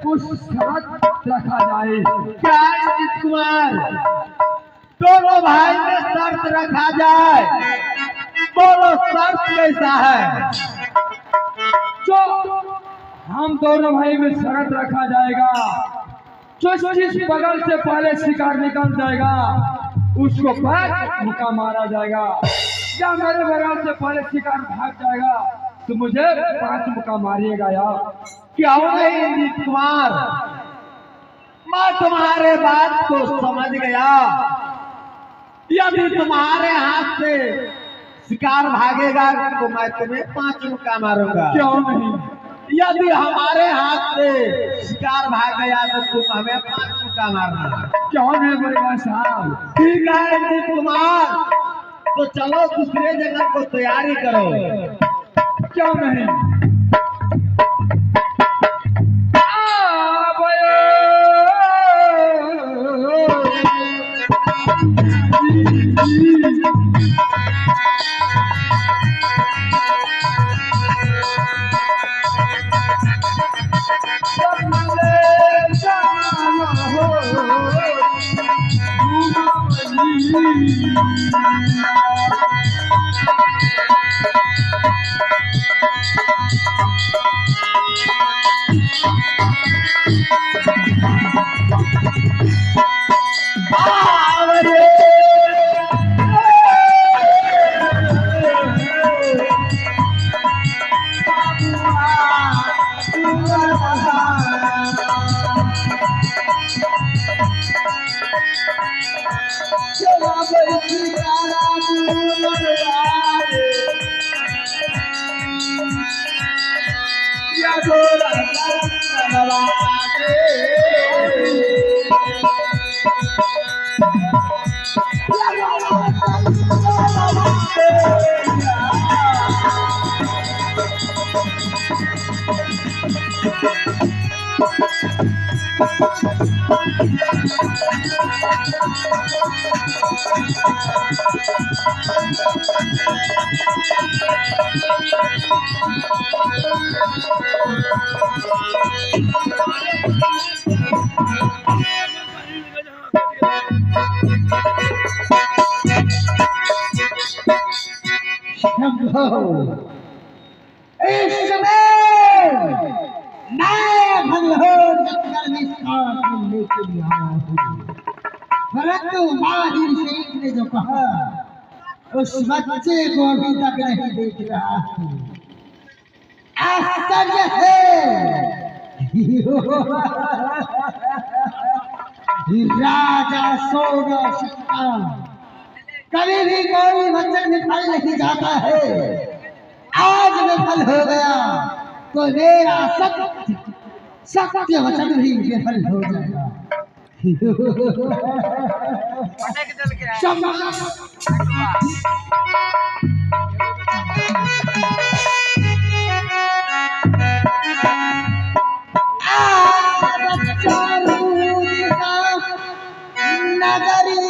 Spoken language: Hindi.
कुछ शर्त रखा जाए। क्या नीतीश कुमार, दोनों भाई में शर्त रखा जाए? बोलो शर्त कैसा है? जो हम दोनों भाई में शर्त रखा जाएगा, जो जिस बगल से पहले शिकार निकल जाएगा उसको 5 मुक्का मारा जाएगा, या मेरे बगल से पहले शिकार भाग जाएगा तो मुझे 5 मुक्का मारिएगा यार। क्यों नहीं नीतीश कुमार, मैं तुम्हारे बात को समझ गया। यदि तुम्हारे हाथ से शिकार भागेगा तो मैं तुम्हें 5 मुक्का मारूंगा। क्यों नहीं? यदि हमारे हाथ से शिकार भाग गया तो तुम हमें 5 मुक्का मारना। क्यों नहीं बोलेगा साहब? ठीक है नीतीश कुमार, तो चलो दूसरे जगह को तैयारी करो। क्यों नहीं? इस समय मैं भगवान जंगल में सांप लेके आया हूँ, परंतु महावीर सिंह ने जो कहा उस बच्चे को अभी तक नहीं देख रहा हूँ। आश्चर्य है राजा सो न सकता, कभी भी कोई वचन विफल नहीं जाता है। आज विफल हो गया तो मेरा सत्य वचन भी विफल हो जाएगा। नगरी